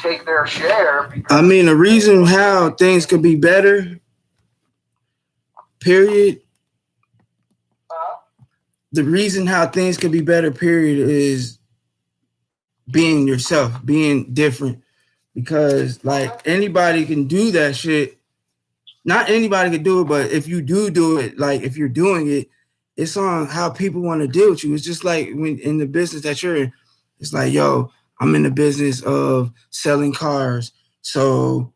take their share. I mean, the reason how things could be better, period. The reason how things could be better, period, is being yourself, being different. Because like anybody can do that shit. Not anybody can do it, but if you do it, like if you're doing it, it's on how people want to deal with you. It's just like when in the business that you're in, it's like, yo, I'm in the business of selling cars. So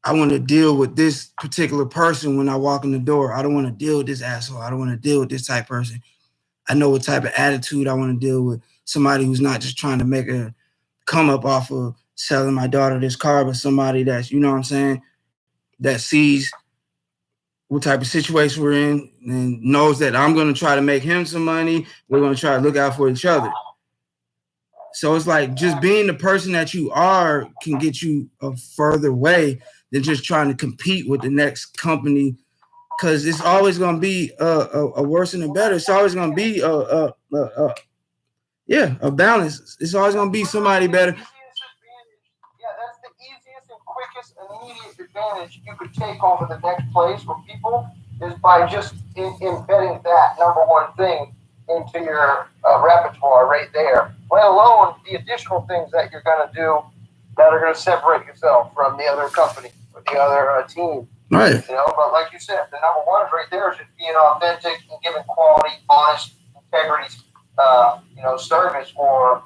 I want to deal with this particular person when I walk in the door. I don't want to deal with this asshole. I don't want to deal with this type of person. I know what type of attitude I want to deal with. Somebody who's not just trying to make a come up off of selling my daughter this car, but somebody that's, you know what I'm saying, that sees what type of situation we're in and knows that I'm going to try to make him some money. We're going to try to look out for each other. So it's like just being the person that you are can get you a further way than just trying to compete with the next company, because it's always going to be a worse and a better. It's always going to be a balance. It's always going to be somebody better. Yeah, that's the easiest and quickest and immediate advantage you could take over the next place for people is by just embedding that number one thing into your repertoire right there. Let alone the additional things that you're going to do that are going to separate yourself from the other company or the other team. Right. You know, but like you said, the number one right there is just being authentic and giving quality, honest, integrity, service or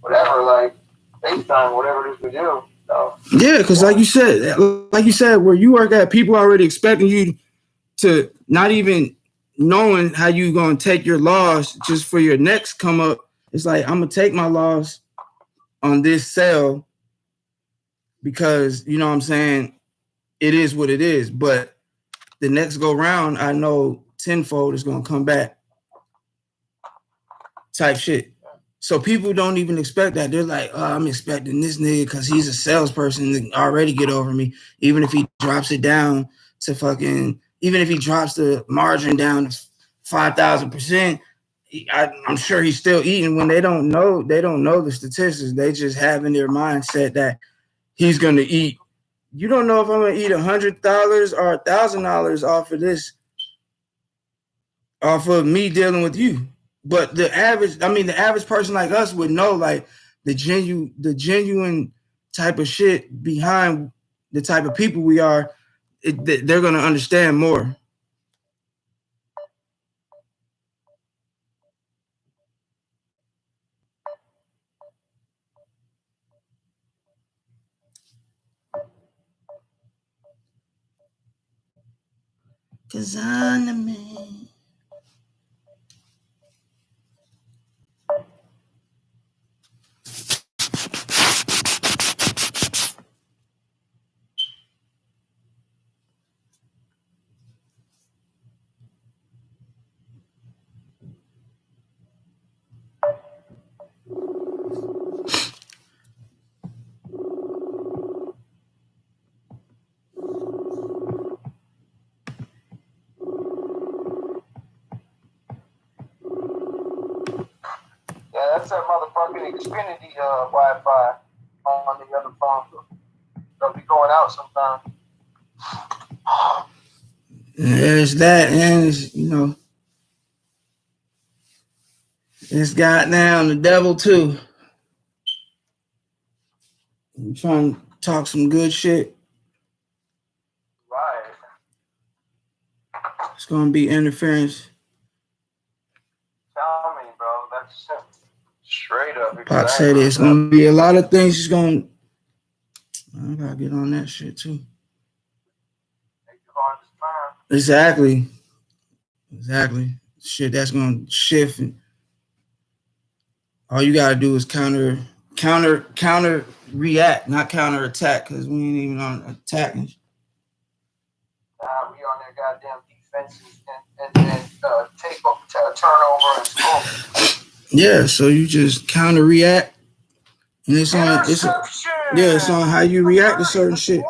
whatever, like FaceTime, whatever it is we do. So, yeah, because like you said, where you work at, people already expecting you to not even knowing how you gonna take your loss just for your next come up. It's like I'm gonna take my loss on this sale because you know what I'm saying, it is what it is. But the next go round, I know tenfold is gonna come back. Type shit. So people don't even expect that. They're like, oh, I'm expecting this nigga because he's a salesperson to already get over me. Even if he drops it down to even if he drops the margin down to 5,000%, I'm sure he's still eating. When they don't know the statistics. They just have in their mindset that he's gonna eat. You don't know if I'm gonna eat $100 or $1,000 off of me dealing with you. But the average person like us would know like the genuine type of shit behind the type of people we are. They're gonna understand more. Cause I'm the man. yeah, that's that motherfucking Xfinity Wi-Fi on the other phone. They'll be going out sometime. There's that, and it's goddamn the devil too. I'm trying to talk some good shit. Right. It's gonna be interference. Tell me, bro. That's straight up. Like I said, it's gonna be a lot of things. I gotta get on that shit too. Exactly. Shit, that's gonna shift. And all you gotta do is counter react, not counter attack, because we ain't even on attacking. We on their goddamn defenses and take turnover and score. Yeah, so you just counter react, and it's on how you react to certain shit.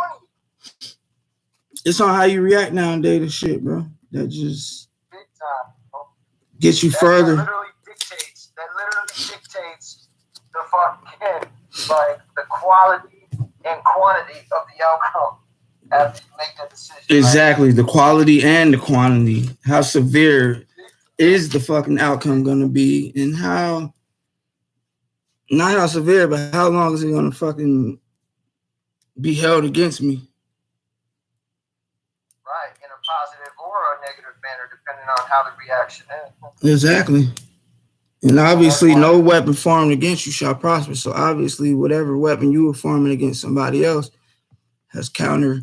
It's on how you react nowadays to shit, bro. That just big time, gets you further. That literally dictates the fucking like the quality and quantity of the outcome after you make that decision. Exactly, right? the quality and the quantity. How severe is the fucking outcome gonna be, and how not how severe, but how long is it gonna fucking be held against me? Right, in a positive or a negative manner, depending on how the reaction is. Exactly. And obviously, no weapon formed against you shall prosper. So obviously, whatever weapon you were forming against somebody else has counter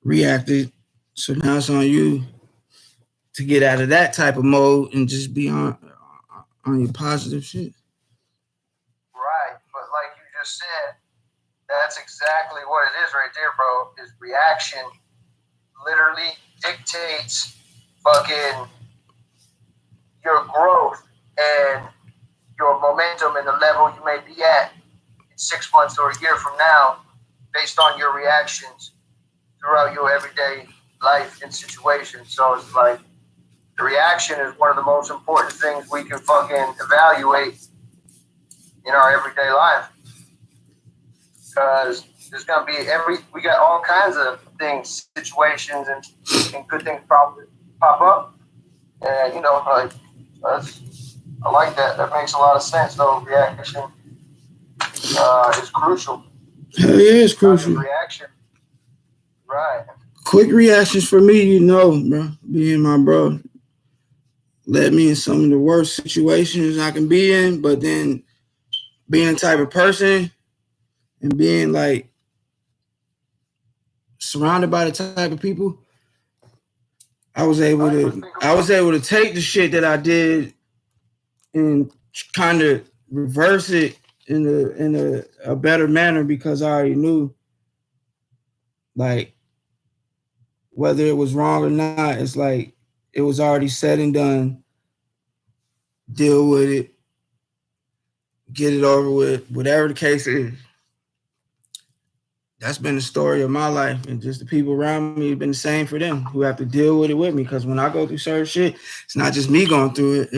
reacted. So now it's on you to get out of that type of mode and just be on your positive shit. Right, but like you just said, that's exactly what it is right there, bro. Is reaction literally dictates fucking your growth and your momentum and the level you may be at in 6 months or a year from now, based on your reactions throughout your everyday life and situation. So it's like the reaction is one of the most important things we can fucking evaluate in our everyday life. Because there's gonna be we got all kinds of things, situations, and good things probably pop up. And like I like that. That makes a lot of sense. Though reaction is crucial. Hell yeah, it's crucial. Reaction, right? Quick reactions for me, bro. Being my bro, led me in some of the worst situations I can be in, but then being the type of person and being like surrounded by the type of people, I was able to take the shit that I did and kind of reverse it in a better manner, because I already knew, like, whether it was wrong or not, it's like it was already said and done. Deal with it, get it over with, whatever the case is. That's been the story of my life, and just the people around me have been the same for them, who have to deal with it with me. Because when I go through certain shit, it's not just me going through it;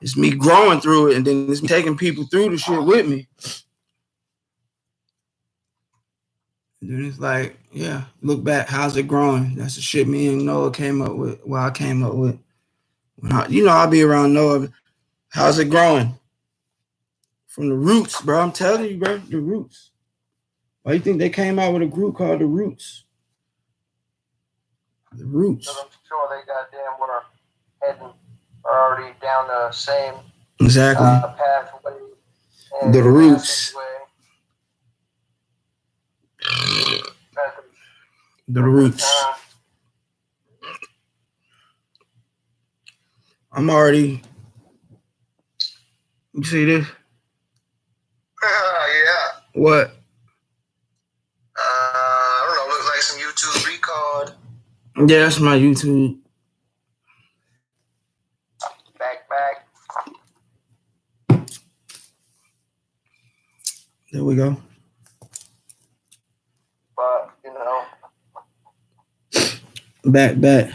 it's me growing through it, and then it's me taking people through the shit with me. And then it's like, yeah, look back, how's it growing? That's the shit me and Noah came up with. Well, I came up with. I'll be around Noah. How's it growing? From the roots, bro. I'm telling you, bro, the roots. Why do you think they came out with a group called the Roots? The Roots. I'm sure they goddamn were heading already down the same pathway. The Roots. The Roots. I'm already. You see this? Yeah. What? I don't know. Looks like some YouTube record. Yeah, that's my YouTube. Back. There we go. But Back.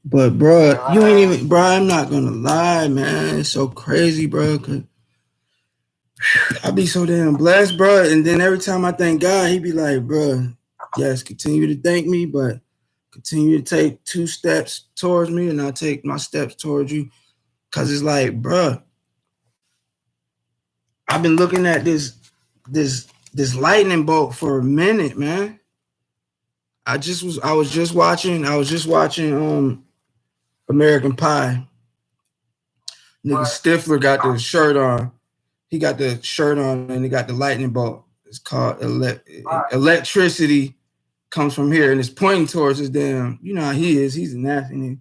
But bro, you ain't even, bro. I'm not gonna lie, man. It's so crazy, bro. Cause I be so damn blessed, bro. And then every time I thank God, he be like, bro, yes, continue to thank me, but continue to take 2 steps towards me, and I'll take my steps towards you. Cause it's like, bro, I've been looking at this lightning bolt for a minute, man. I was just watching American Pie. Nigga Stifler got the shirt on. He got the shirt on and he got the lightning bolt. It's called electricity comes from here, and it's pointing towards his damn. You know how he is. He's a nasty nigga.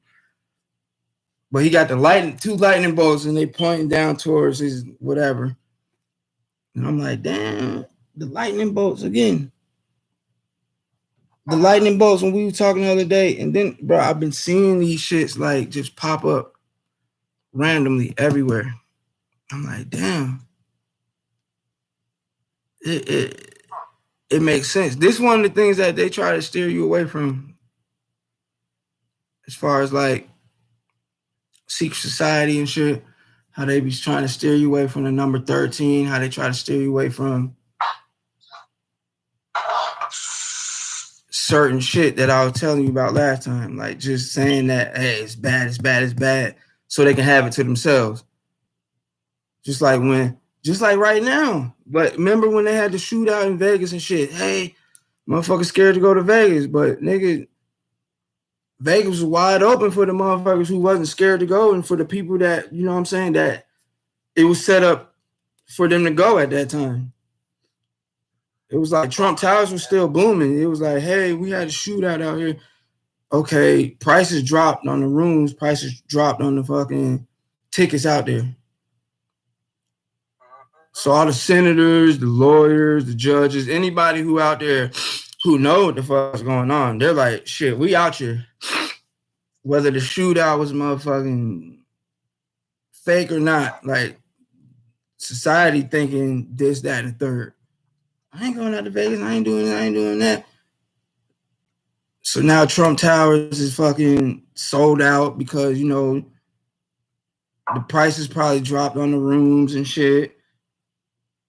But he got the 2 lightning bolts, and they pointing down towards his whatever. And I'm like, damn, the lightning bolts again. The lightning bolts when we were talking the other day. And then, bro, I've been seeing these shits like just pop up randomly everywhere. I'm like, damn. It makes sense. This is one of the things that they try to steer you away from, as far as like secret society and shit. How they be trying to steer you away from the number 13. How they try to steer you away from certain shit that I was telling you about last time, like just saying that, hey, it's bad, it's bad, it's bad, so they can have it to themselves. Just like right now. But remember when they had the shootout in Vegas and shit? Hey, motherfuckers scared to go to Vegas, but nigga, Vegas was wide open for the motherfuckers who wasn't scared to go, and for the people that, you know what I'm saying, that it was set up for them to go at that time. It was like Trump Towers was still booming. It was like, hey, we had a shootout out here. Okay, prices dropped on the rooms, prices dropped on the fucking tickets out there. So all the senators, the lawyers, the judges, anybody who out there who know what the fuck's going on, they're like, shit, we out here. Whether the shootout was motherfucking fake or not, like society thinking this, that, and the third. I ain't going out to Vegas. I ain't doing that. So now Trump Towers is fucking sold out because, you know, the prices probably dropped on the rooms and shit.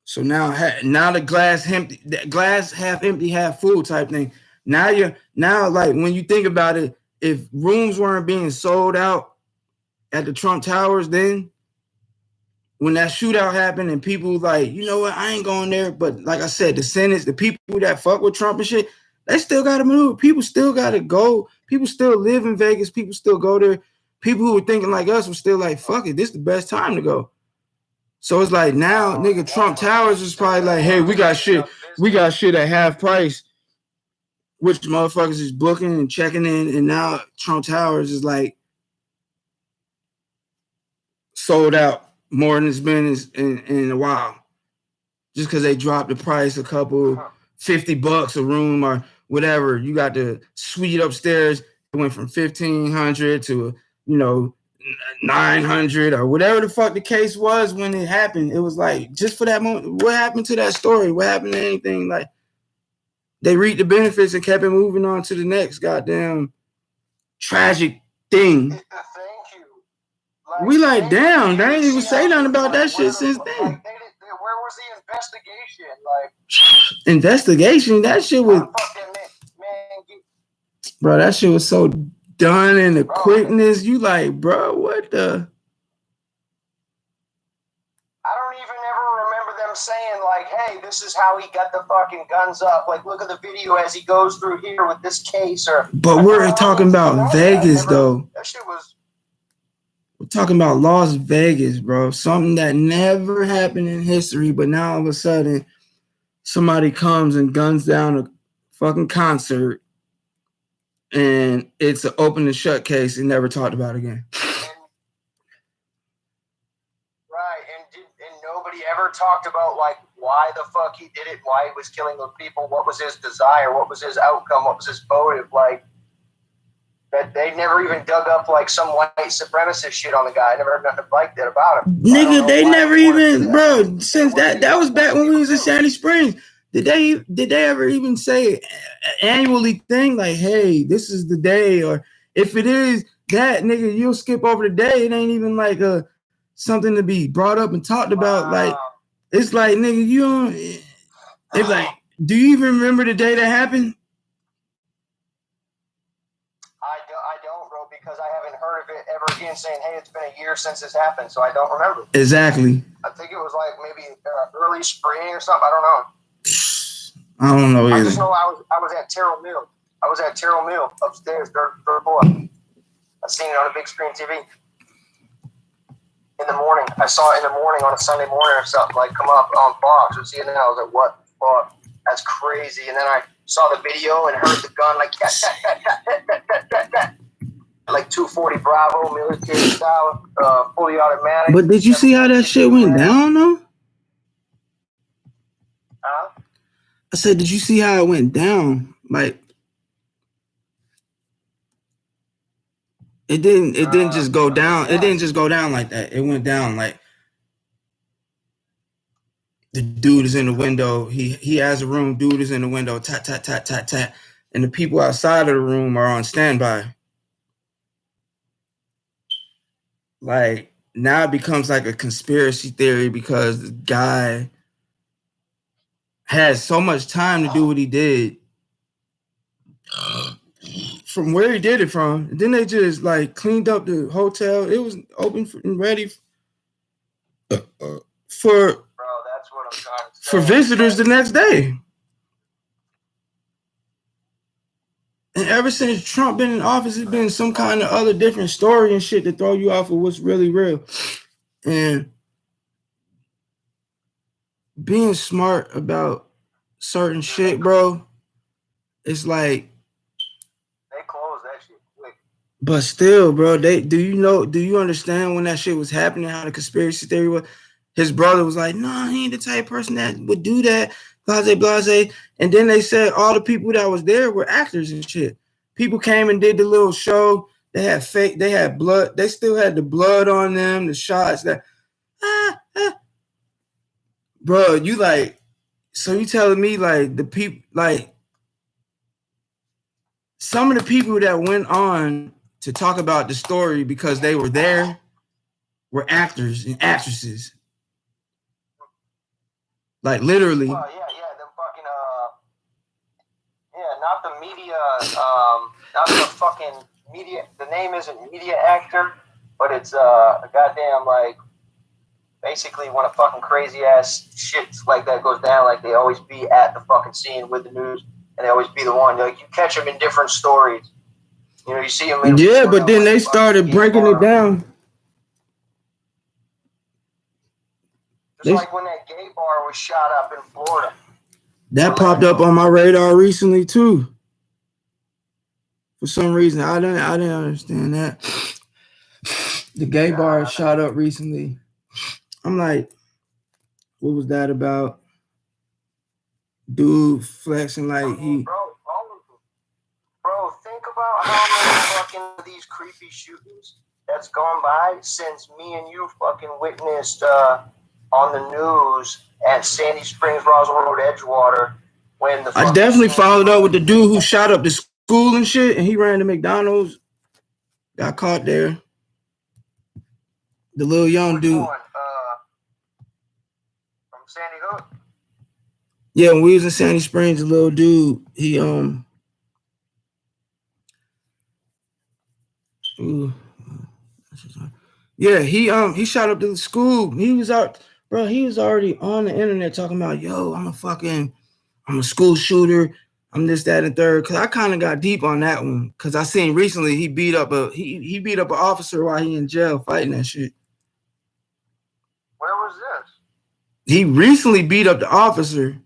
So now the glass half empty, half full type thing. Now like when you think about it, if rooms weren't being sold out at the Trump Towers, then when that shootout happened and people like, you know what, I ain't going there. But like I said, the Senate, the people that fuck with Trump and shit, they still got to move. People still got to go. People still live in Vegas. People still go there. People who were thinking like us were still like, fuck it, this is the best time to go. So it's like now, nigga, Trump Towers is probably like, hey, we got shit at half price, which motherfuckers is booking and checking in, and now Trump Towers is like sold out more than it's been in a while, just because they dropped the price a couple $50 a room or whatever. You got the suite upstairs. It went from $1,500 to, you know, $900 or whatever the fuck the case was when it happened. It was like, just for that moment, what happened to that story? What happened to anything? Like, they reaped the benefits and kept it moving on to the next goddamn tragic thing. Thank you. Like, we like, damn, they ain't even say nothing about that shit since then. Where was the investigation? Like, investigation? That shit was, bro, that shit was so done in the quickness. You like, bro, what the? I don't even ever remember them saying like, hey, this is how he got the fucking guns up. Like, look at the video as he goes through here with this case. Or, but we're talking about Vegas, though. That shit was. We're talking about Las Vegas, bro. Something that never happened in history, but now all of a sudden, somebody comes and guns down a fucking concert, and it's an open and shut case and never talked about again. Right, and nobody ever talked about like why the fuck he did it, why he was killing those people, what was his desire, what was his outcome, what was his motive, like. That they never even dug up like some white supremacist shit on the guy. I never heard nothing like that about him. Nigga, they never even, bro. Since that was back when we was in Sandy Springs. Did they ever even say annually thing like, hey, this is the day, or if it is that, nigga, you'll skip over the day. It ain't even like something to be brought up and talked about. Like, it's like, nigga, you don't. It's like, do you even remember the day that happened? I don't, bro, because I haven't heard of it ever again saying, hey, it's been a year since this happened, so I don't remember. Exactly. I think it was like maybe early spring or something. I don't know either. I just know I was at Terrell Mill. I was at Terrell Mill upstairs, third floor. I seen it on a big screen TV. In the morning. I saw it in the morning on a Sunday morning or something, like come up on Fox or CNN. I was like, what the fuck? That's crazy. And then I saw the video and heard the gun like like 240 Bravo military style, fully automatic. But did you see how that shit went down though? I said, did you see how it went down? Like, it didn't just go down. It didn't just go down like that. It went down like the dude is in the window. He has a room. Dude is in the window. Tat, tat, tat, tat, tat. And the people outside of the room are on standby. Like, now it becomes like a conspiracy theory because the guy had so much time to do what he did. from where he did it from. And then they just like cleaned up the hotel. It was open and ready for Bro, that's what I'm trying to say. for visitors the next day. And ever since Trump been in office, it's been some kind of other different story and shit to throw you off of what's really real. And being smart about certain shit, bro, it's like they closed that shit quick. But still, bro, do you understand when that shit was happening, how the conspiracy theory was? His brother was like, no, he ain't the type of person that would do that, blase. And then they said all the people that was there were actors and shit. People came and did the little show. They had blood. They still had the blood on them, the shots that, Bro, you like, so you telling me like the people, like some of the people that went on to talk about the story because they were there were actors and actresses. Like literally. Well, yeah, them fucking not the media, not the fucking media. The name isn't media actor, but it's a goddamn like basically when a fucking crazy ass shit like that goes down, like they always be at the fucking scene with the news, and they always be the one. Like you catch them in different stories. You know, you see them. Yeah, but then they started breaking it down. Just like when that gay bar was shot up in Florida. That popped up on my radar recently too. For some reason, I didn't understand that. The gay bar shot up recently. I'm like, what was that about? Dude flexing like he. Bro, think about how many fucking these creepy shootings that's gone by since me and you fucking witnessed on the news at Sandy Springs, Roswell Road, Edgewater. When the I definitely followed up with the dude who shot up the school and shit, and he ran to McDonald's. Got caught there. The little young dude. From Sandy Hook? Yeah, when we was in Sandy Springs, the little dude, he yeah, he shot up the school. He was out, bro. He was already on the internet talking about, yo, I'm a school shooter. I'm this, that, and third. Cause I kind of got deep on that one. Cause I seen recently he beat up he beat up an officer while he in jail fighting that shit. Where was this? He recently beat up the officer.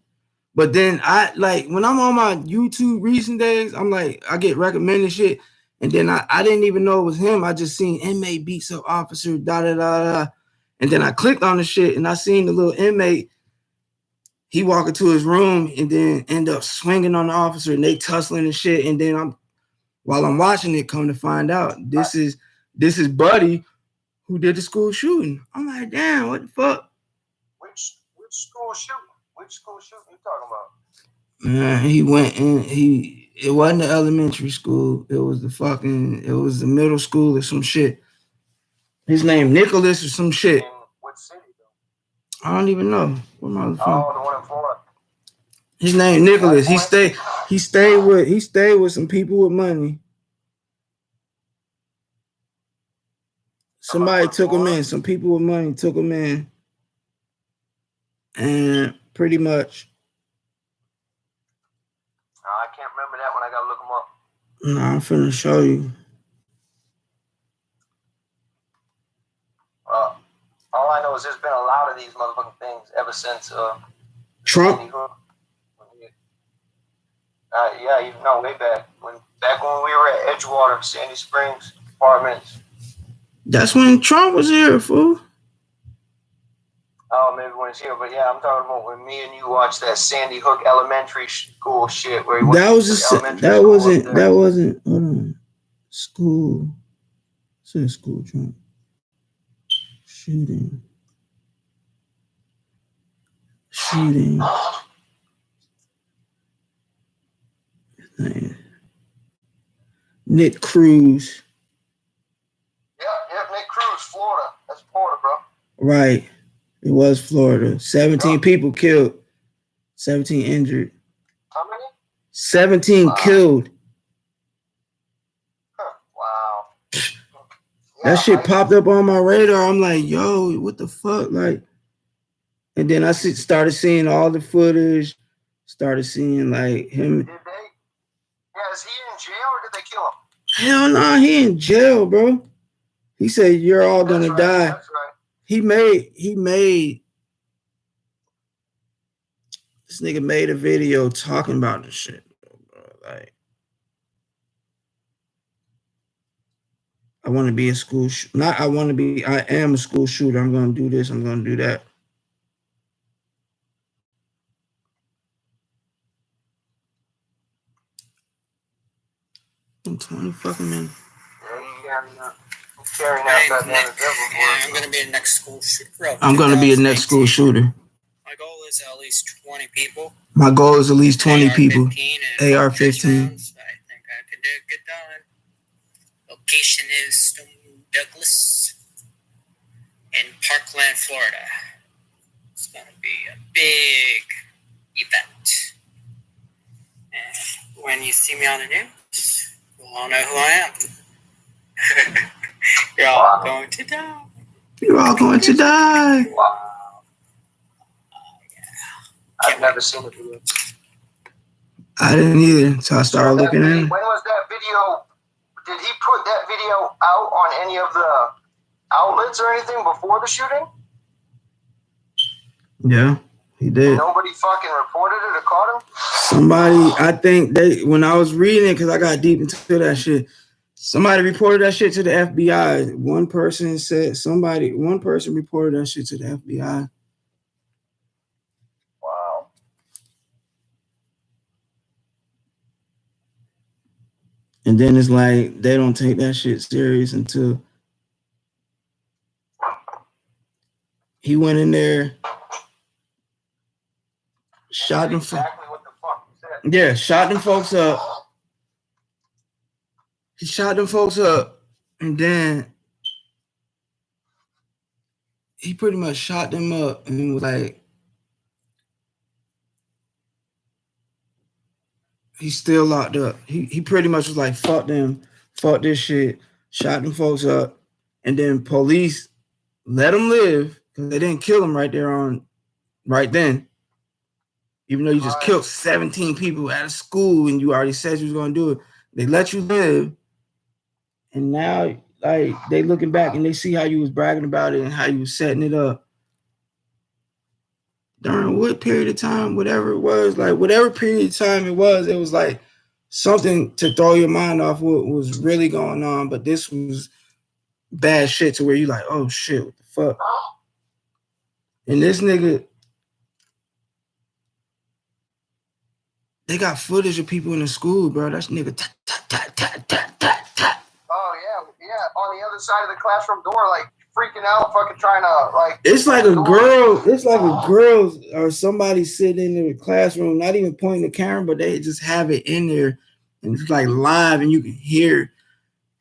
But then I like when I'm on my YouTube recent days, I'm like, I get recommended shit. And then I didn't even know it was him. I just seen inmate beats up officer, da. And then I clicked on the shit and I seen the little inmate. He walk into his room and then end up swinging on the officer and they tussling and shit. And then while I'm watching it, come to find out this is Buddy who did the school shooting. I'm like, damn, what the fuck? Which school shooting? Which school shooting you talking about? Man, he went in. It wasn't the elementary school. It was the middle school or some shit. His name Nicholas or some shit. In what city though? I don't even know. Where my the one in Florida. His name Nicholas. He stayed with some people with money. Somebody took him in. Some people with money took him in. And pretty much. I can't remember that one. I gotta look him up. Nah, I'm finna show you. All I know is there's been a lot of these motherfucking things ever since Trump. Way back when we were at Edgewater, Sandy Springs apartments. That's when Trump was here, fool. Oh, maybe when it's here, but yeah, I'm talking about when me and you watched that Sandy Hook Elementary School shit where he went that wasn't hold on. School. Said school Trump. Shooting. Nick Cruz. Yep, Nick Cruz, Florida. That's Florida, bro. Right. It was Florida. 17 people killed. 17 injured. How many? 17 killed. That shit popped up on my radar. I'm like, yo, what the fuck? Like, and then I started seeing all the footage, started seeing like him. Did they? Yeah, is he in jail or did they kill him? Hell no, he in jail, bro. He said you're all gonna die. That's right. He made this nigga made a video talking about this shit, bro. Like, I want to be a school not I want to be, I am a school shooter. I'm gonna do this, I'm gonna do that. In 20 fucking minutes. I'm gonna be a next school shooter. I'm gonna be a next school shooter. My goal is at least 20 people. My goal is at least 20 people. AR-15. I think I could get done. Location is Stone Douglas in Parkland, Florida. It's gonna be a big event. And when you see me on the news, you'll all know who I am. You're all going to die. You're all going to die. Wow. I've never seen it before. I didn't either, so I started looking at it. When was that video? Did he put that video out on any of the outlets or anything before the shooting? Yeah, he did. Nobody fucking reported it or caught him? Somebody, I think when I was reading it, because I got deep into that shit, somebody reported that shit to the FBI. One person reported that shit to the FBI. Wow. And then it's like they don't take that shit serious until he went in there, shot them. Exactly what the fuck he said. Yeah, shot them folks up. He shot them folks up, and then he pretty much shot them up and was like, he's still locked up. He pretty much was like, fuck them, fuck this shit, shot them folks up, and then police let him live because they didn't kill him right then. Even though you just killed 17 people at a school and you already said you was gonna do it, they let you live. And now, like, they looking back and they see how you was bragging about it and how you was setting it up. During what period of time, whatever it was, like whatever period of time it was like something to throw your mind off what was really going on. But this was bad shit to where you like, oh shit, what the fuck? And this nigga, they got footage of people in the school, bro. That's nigga Oh yeah, on the other side of the classroom door, like freaking out, fucking trying to like. It's like a girl or somebody sitting in the classroom, not even pointing the camera, but they just have it in there, and it's like live, and you can hear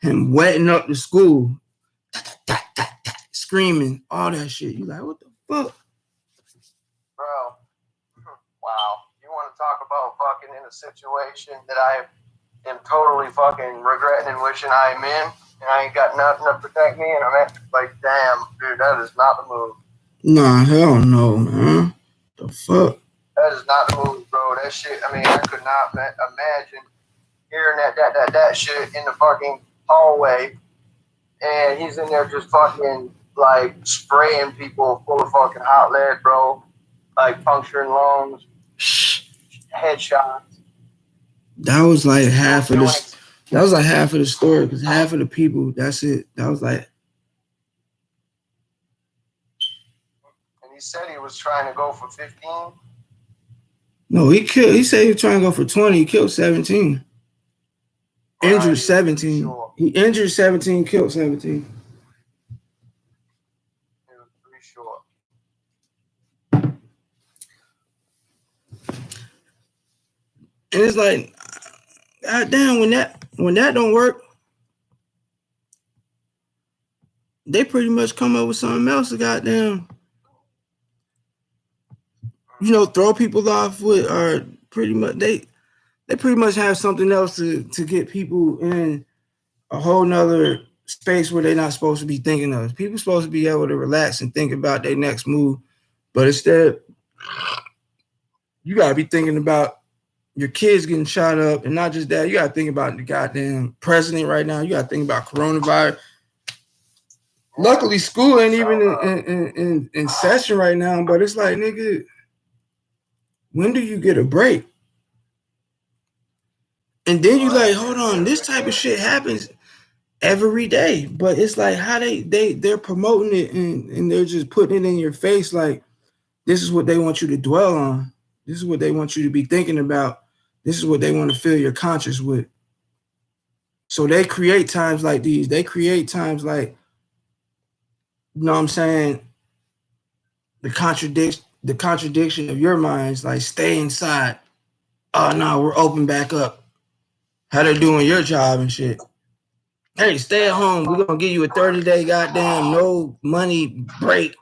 him wetting up the school, screaming, all that shit. You like, what the fuck, bro? Wow, you want to talk about fucking in a situation that I am totally fucking regretting and wishing I am in. And I ain't got nothing to protect me, and I'm like, damn, dude, that is not the move. Nah, hell no, man. The fuck? That is not the move, bro. That shit, I mean, I could not imagine hearing that shit in the fucking hallway, and he's in there just fucking, like, spraying people full of fucking hot lead, bro. Like, puncturing lungs, headshots. That was like half of the... That was like half of the story, because half of the people, that's it. That was like... And he said he was trying to go for 15? No, he said he was trying to go for 20. He killed 17. Injured 17. Sure. He injured 17, killed 17. He was pretty sure. And it's like, God damn, when that don't work, they pretty much come up with something else to goddamn, throw people off with, or pretty much they pretty much have something else to get people in a whole nother space where they're not supposed to be thinking of. People supposed to be able to relax and think about their next move, but instead, you gotta be thinking about your kids getting shot up, and not just that. You gotta think about the goddamn president right now. You gotta think about coronavirus. Luckily, school ain't even in session right now, but it's like, nigga, when do you get a break? And then you like, hold on, this type of shit happens every day. But it's like how they're promoting it and they're just putting it in your face like this is what they want you to dwell on. This is what they want you to be thinking about. This is what they want to fill your conscience with. So they create times like these. They create times like, you know what I'm saying, the contradiction of your minds, like stay inside. Oh no, we're open back up. How they're doing your job and shit. Hey, stay at home. We're gonna give you a 30-day goddamn no money break.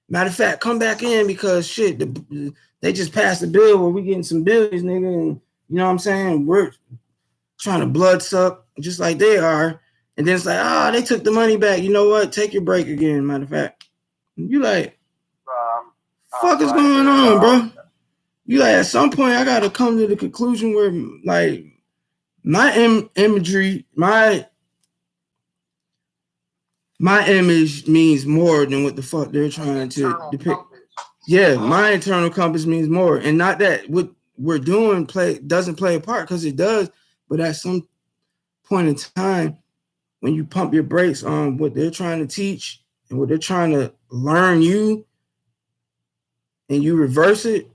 Matter of fact, come back in because shit, they just passed a bill where we getting some bills, nigga, and you know what I'm saying? We're trying to blood suck just like they are. And then it's like, oh, they took the money back. You know what? Take your break again, matter of fact. You like, fuck is going on, bro? You like, at some point, I got to come to the conclusion where, like, my imagery, my image means more than what the fuck they're trying to depict. Yeah, my internal compass means more. And not that what we're doing doesn't play a part, because it does. But at some point in time, when you pump your brakes on what they're trying to teach and what they're trying to learn you, and you reverse it,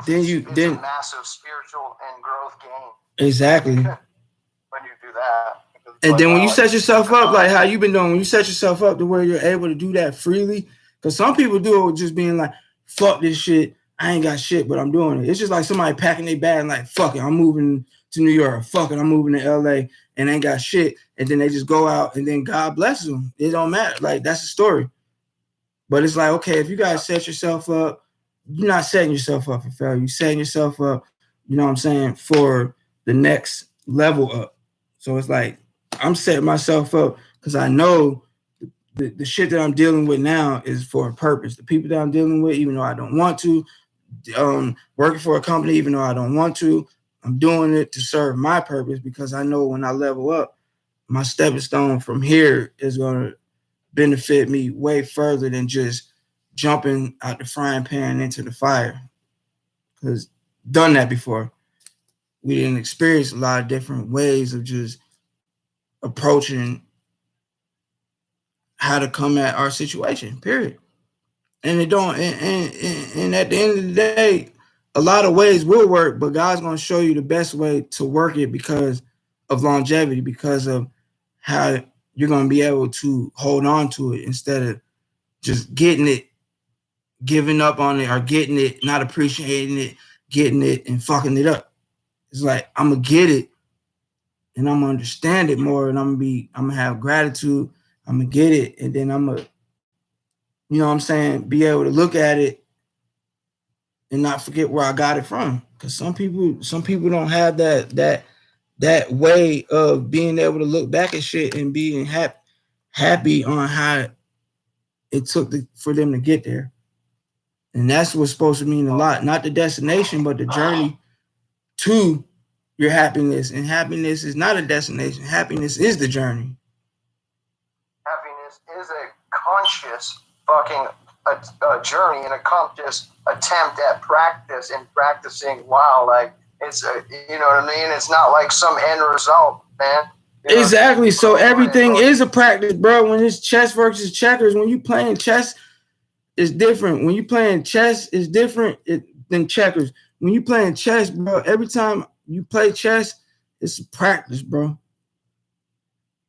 it's a massive spiritual and growth gain. Exactly. When you do that. And then when you set yourself up, like how you've been doing, when you set yourself up to where you're able to do that freely, because some people do it with just being like, fuck this shit, I ain't got shit, but I'm doing it. It's just like somebody packing their bag and like, fuck it, I'm moving to New York, fuck it, I'm moving to LA, and ain't got shit, and then they just go out, and then God blesses them. It don't matter. Like, that's a story. But it's like, okay, if you guys set yourself up, you're not setting yourself up for failure. You're setting yourself up, you know what I'm saying, for the next level up. So it's like, I'm setting myself up because I know the shit that I'm dealing with now is for a purpose. The people that I'm dealing with, even though I don't want to, working for a company, even though I don't want to, I'm doing it to serve my purpose, because I know when I level up, my stepping stone from here is going to benefit me way further than just jumping out the frying pan into the fire. Because done that before. We didn't experience a lot of different ways of just approaching how to come at our situation, period. And it don't, and at the end of the day, a lot of ways will work, but God's going to show you the best way to work it because of longevity, because of how you're going to be able to hold on to it instead of just getting it, giving up on it, or getting it, not appreciating it, getting it and fucking it up. It's like, I'm going to get it and I'm going to understand it more, and I'm going to have gratitude. I'm going to get it, and then I'm going to, you know what I'm saying, be able to look at it and not forget where I got it from. Because some people don't have that way of being able to look back at shit and being happy on how it took for them to get there. And that's what's supposed to mean a lot. Not the destination, but the journey to your happiness. And happiness is not a destination. Happiness is the journey. Happiness is a conscious fucking a journey and a conscious attempt at practice and practicing while, like, it's a, you know what I mean? It's not like some end result, man. You know? Exactly. So everything is a practice, bro. When it's chess versus checkers, when you playing chess, it's different. When you playing chess, it's different than checkers. When you playing chess, bro, every time you play chess, it's a practice, bro.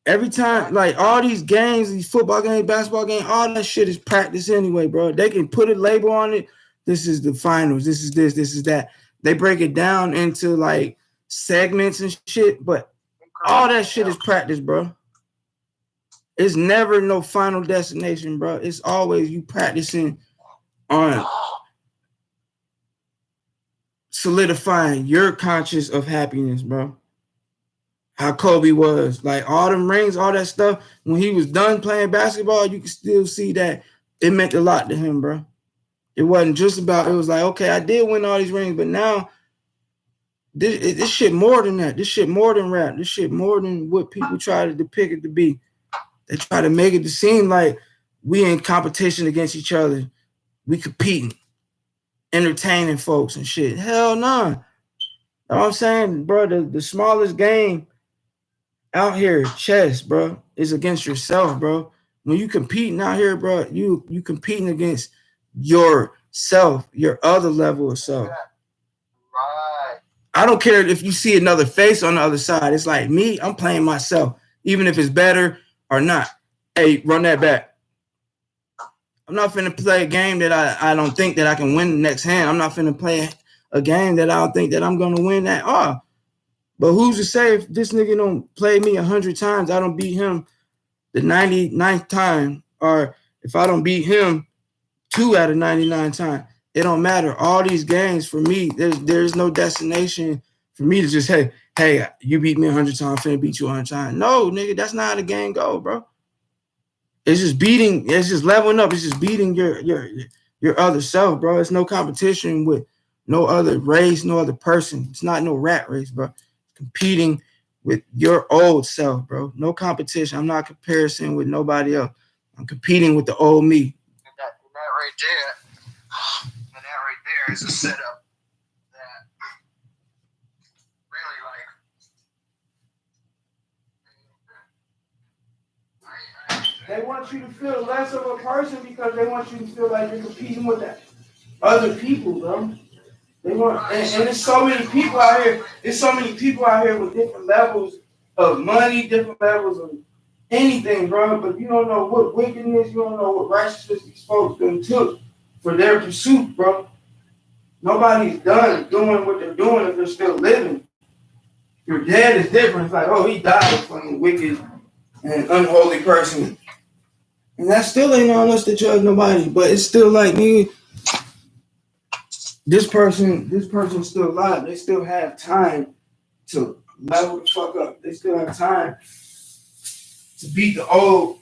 Every time, like all these games, these football games, basketball games, all that shit is practice anyway, bro. They can put a label on it. This is the finals. This is this. This is that. They break it down into like segments and shit, but all that shit is practice, bro. It's never no final destination, bro. It's always you practicing on solidifying your conscious of happiness, bro. how Kobe was. Like all them rings, all that stuff. When he was done playing basketball, you can still see that it meant a lot to him, bro. It wasn't just about, it was like, okay, I did win all these rings, but now this shit more than that. This shit more than rap. This shit more than what people try to depict it to be. They try to make it to seem like we in competition against each other. We competing, entertaining folks and shit. Hell no. You know what I'm saying, bro? The smallest game out here, chess, bro, is against yourself, bro. When you competing out here, bro, you competing against yourself, your other level of self. Right. I don't care if you see another face on the other side. It's like me, I'm playing myself, even if it's better or not. Hey, run that back. I'm not finna play a game that I don't think that I can win the next hand. I'm not finna play a game that I don't think that I'm gonna win at all. But who's to say if this nigga don't play me 100 times, I don't beat him the 99th time, or if I don't beat him 2 out of 99 times, it don't matter. All these games for me, there's no destination for me to just, hey, you beat me 100 times, I'm finna beat you 100 times. No, nigga, that's not how the game go, bro. It's just beating, it's just leveling up, it's just beating your other self, bro. It's no competition with no other race, no other person. It's not no rat race, bro. It's competing with your old self, bro. No competition. I'm not comparison with nobody else. I'm competing with the old me. And that right there is a setup that really They want you to feel less of a person because they want you to feel like you're competing with that other people, bro. They want, and there's so many people out here. There's so many people out here with different levels of money, different levels of anything, bro. But you don't know what wickedness, you don't know what righteousness these folks done took for their pursuit, bro. Nobody's done doing what they're doing if they're still living. If you're dead is different. It's like, oh, he died a fucking wicked and unholy person. And that still ain't on us to judge nobody. But it's still like, me. This person's still alive. They still have time to level the fuck up. They still have time to beat the old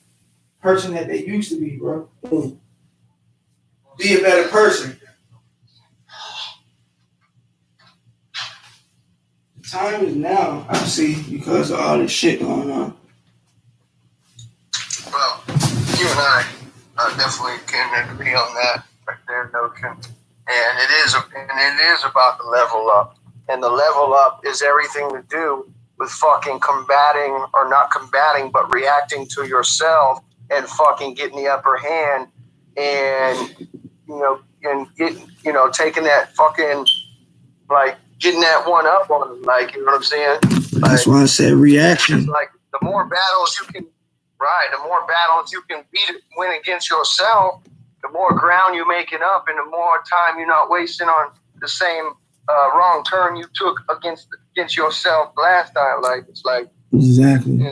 person that they used to be, bro. Be a better person. The time is now, I see, because of all this shit going on. Well, you and I definitely can agree on that right there, Notion. And it is about the level up. And the level up is everything to do with fucking combating, or not combating, but reacting to yourself and fucking getting the upper hand, and taking that fucking, like, getting that one up on them, like, you know what I'm saying? That's why I said reaction. Like, the more battles you can win against yourself, the more ground you're making up, and the more time you're not wasting on the same wrong turn you took against yourself last time. Like, it's like, exactly,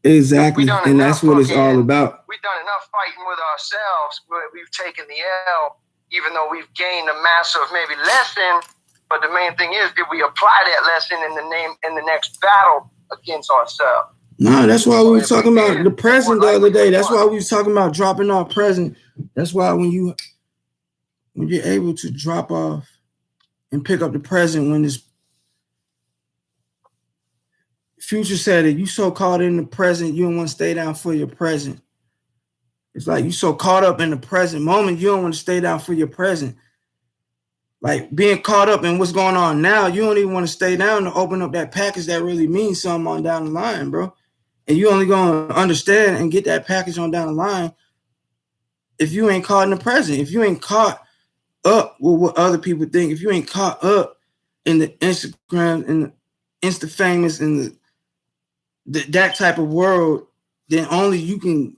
exactly, and that's what it's all about. We've done enough fighting with ourselves. We've taken the L, even though we've gained a massive maybe lesson. But the main thing is, did we apply that lesson in the next battle against ourselves? No, that's why we were talking about the present the other day. That's why we was talking about dropping off present. That's why when you're able to drop off and pick up the present, when this Future said it, you so caught in the present, you don't want to stay down for your present. It's like you so caught up in the present moment, you don't want to stay down for your present. Like being caught up in what's going on now, you don't even want to stay down to open up that package that really means something on down the line, bro. And you only gonna understand and get that package on down the line if you ain't caught in the present. If you ain't caught up with what other people think, if you ain't caught up in the Instagram and the Insta famous and that type of world, then only you can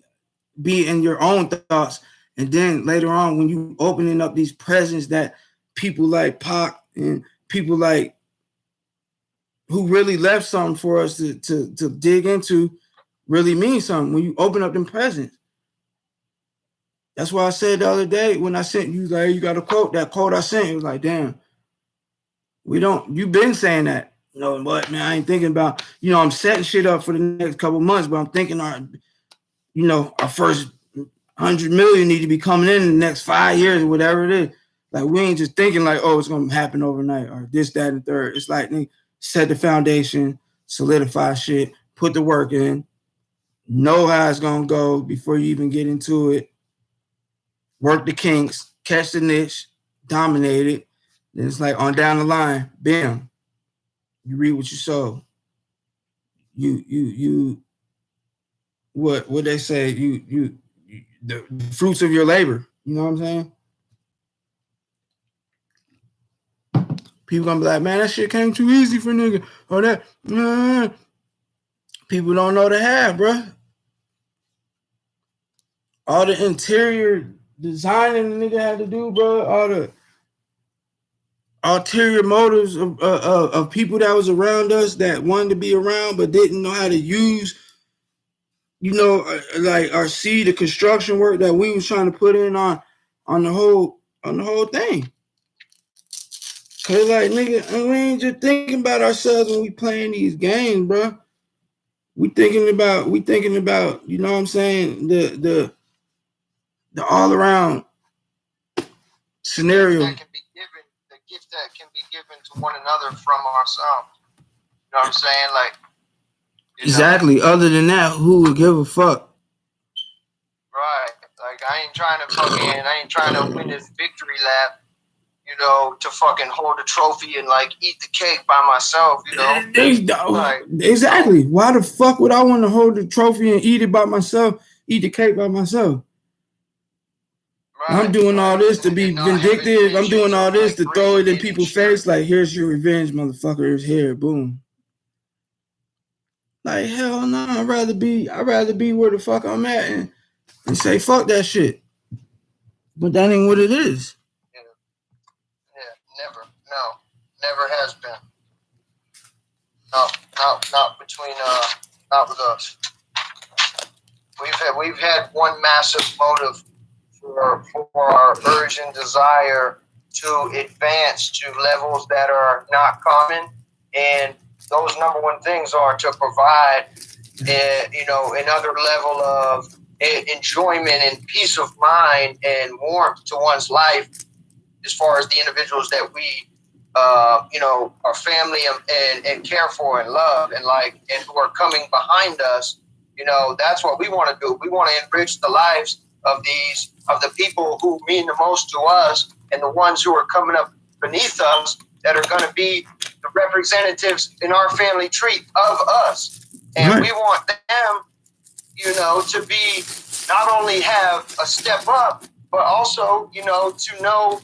be in your own thoughts. And then later on, when you opening up these presents that people like Pac and people like who really left something for us to dig into, really means something when you open up them presents. That's why I said the other day when I sent you, like, you got a quote, that quote I sent, it was like, damn, you've been saying that. You know what, man? I ain't thinking about, I'm setting shit up for the next couple months, but I'm thinking our first 100 million need to be coming in the next 5 years or whatever it is. Like, we ain't just thinking like, oh, it's gonna happen overnight or this, that, and the third. It's like, set the foundation, solidify shit, put the work in, know how it's gonna go before you even get into it. Work the kinks, catch the niche, dominate it. Then it's like on down the line, bam, you read what you sow. You what they say, you the fruits of your labor. You know what I'm saying? People gonna be like, man, that shit came too easy for nigga. Or that people don't know the half, bro. All the interior designing the nigga had to do, bro. All the ulterior motives of people that was around us that wanted to be around but didn't know how to use, like or see the construction work that we was trying to put in on the whole thing. Cause like nigga, we ain't just thinking about ourselves when we playing these games, bro. We thinking about, you know what I'm saying, the all around scenario. That can be given, the gift that can be given to one another from ourselves. You know what I'm saying? Like, exactly. Other than that, who would give a fuck? Right. Like, I ain't trying to win this victory lap, to fucking hold a trophy and like eat the cake by myself, Right. Exactly. Why the fuck would I want to hold the trophy and eat it by myself, eat the cake by myself? Right. I'm doing all this to be vindictive. I'm doing all this to throw it in people's face. Like, here's your revenge, motherfucker. It's here. Boom. Like, hell no. I'd rather be where the fuck I'm at and say fuck that shit. But that ain't what it is. Yeah, never has been. No, not with us. We've had one massive motive for our urge and desire to advance to levels that are not common, and those number one things are to provide, another level of enjoyment and peace of mind and warmth to one's life, as far as the individuals that we, our family and care for and love and who are coming behind us. That's what we want to do. We want to enrich the lives of the people who mean the most to us, and the ones who are coming up beneath us that are going to be the representatives in our family tree of us. And right. We want them, to be, not only have a step up, but also, to know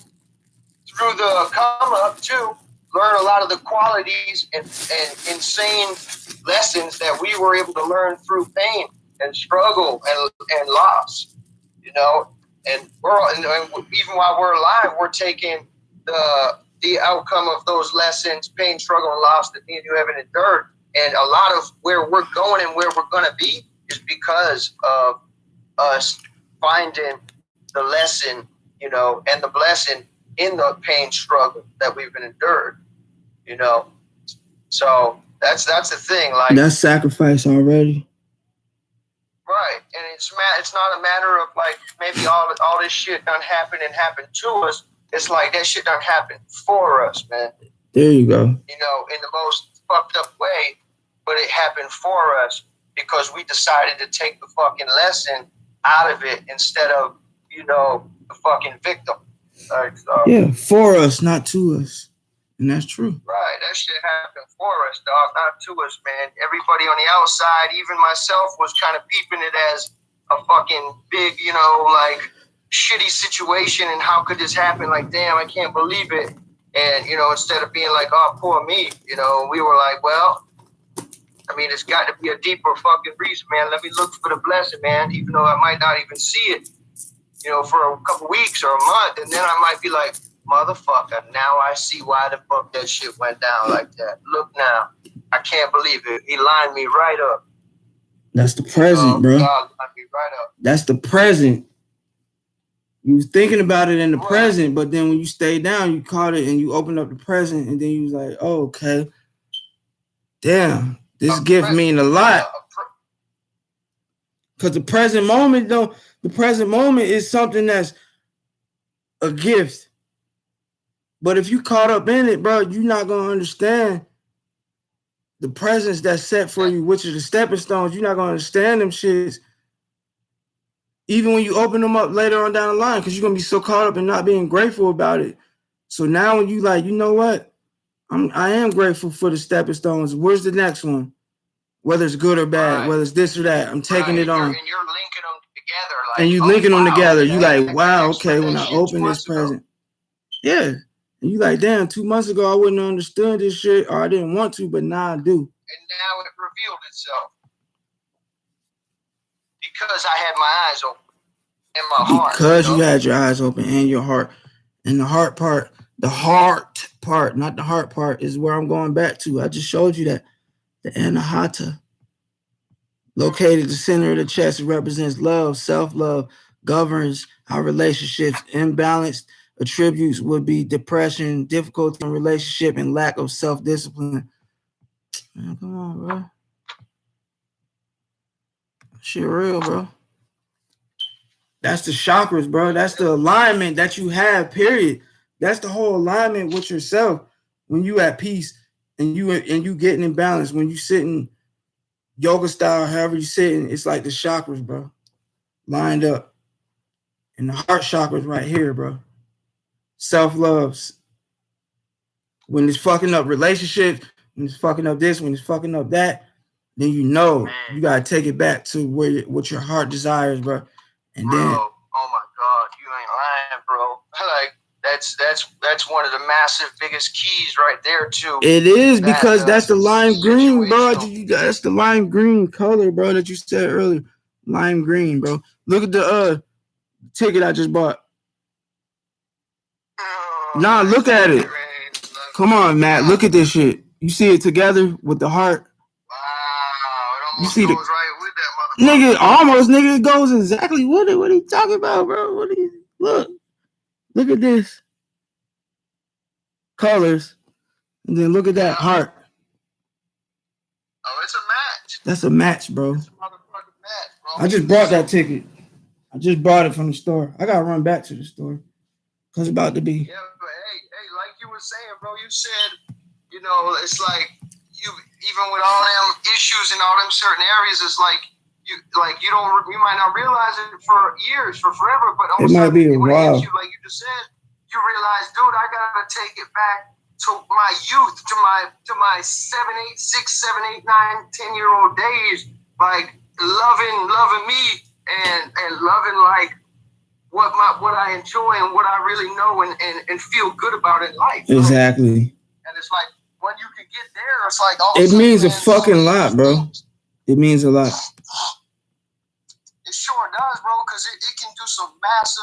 through the come up to learn a lot of the qualities and insane lessons that we were able to learn through pain and struggle and loss. And even while we're alive, we're taking the outcome of those lessons, pain, struggle, and loss that me and you haven't endured. And a lot of where we're going and where we're going to be is because of us finding the lesson, and the blessing in the pain struggle that we've been endured. So that's the thing. Like, that's sacrifice already. Right, and it's not a matter of like maybe all this shit done happened to us. It's like that shit done happened for us, man. There you go. In the most fucked up way, but it happened for us because we decided to take the fucking lesson out of it instead of the fucking victim. Yeah, for us, not to us. And that's true. Right, that shit happened for us, dog, not to us, man. Everybody on the outside, even myself, was kind of peeping it as a fucking big, shitty situation, and how could this happen? Like, damn, I can't believe it. And, instead of being like, oh, poor me, we were like, well, I mean, it's got to be a deeper fucking reason, man. Let me look for the blessing, man, even though I might not even see it, for a couple weeks or a month. And then I might be like, motherfucker, now I see why the fuck that shit went down like that. Look now. I can't believe it. He lined me right up. That's the present, bro. God lined me right up. That's the present. You was thinking about it in the present, but then when you stayed down, you caught it and you opened up the present, and then you was like, oh, okay. damn, this gift mean a lot. Because the present moment, though, the present moment is something that's a gift. But if you caught up in it, bro, you're not going to understand the presence that's set for you, which is the stepping stones. You're not going to understand them shits. Even when you open them up later on down the line, because you're going to be so caught up in not being grateful about it. So now when you like, you know what? I am grateful for the stepping stones. Where's the next one? Whether it's good or bad, whether it's this or that, I'm taking it on. And you're linking them together. Like, and you linking them together. You like, wow, okay, when I open this present. Yeah. And you like, damn, 2 months ago, I wouldn't have understood this shit, or I didn't want to, but now I do. And now it revealed itself. Because I had my eyes open and my heart. Because you had your eyes open and your heart. And the heart part, not the heart part, is where I'm going back to. I just showed you that. The Anahata, located at the center of the chest, it represents love, self-love, governs our relationships. Imbalanced attributes would be depression, difficulty in relationship, and lack of self-discipline. Man, come on, bro. Shit real, bro. That's the chakras, bro. That's the alignment that you have, period. That's the whole alignment with yourself. When you at peace and you getting in balance, when you sitting yoga style, however you sitting, it's like the chakras, bro, lined up. And the heart chakras right here, bro. Self-love. When it's fucking up relationships, when it's fucking up this, when it's fucking up that, then you know you gotta take it back to what your heart desires, bro. And bro, then, oh my God, you ain't lying, bro. Like that's one of the massive biggest keys right there too. It is because that's the lime green, bro. That's the lime green color, bro, that you said earlier. Lime green, bro. Look at the ticket I just bought. Nah, look at it. Come on, Matt. Look at this shit. You see it together with the heart. Wow, it almost you see goes right with that motherfucker. Nigga, almost, nigga, it goes exactly what are you talking about, bro? Look at this. Colors. And then look at that heart. Oh, it's a match. That's a match, bro. It's a motherfucking match, bro. I just bought that ticket. I just bought it from the store. I gotta run back to the store. Cause it's about to be. Yeah, but hey, like you were saying, bro, you said, you know, it's like you even with all them issues in all them certain areas, it's like you might not realize it for years, for forever, but it might be a while. Like you just said, you realize, dude, I gotta take it back to my youth, to my 7, 8, 6, 7, 8, 9, 10-year-old days, like loving me and loving like what I enjoy and what I really know and feel good about in life. Exactly. Right? And it's like when you can get there, it's like it means a fucking lot, bro. It means a lot. It sure does, bro, because it can do some massive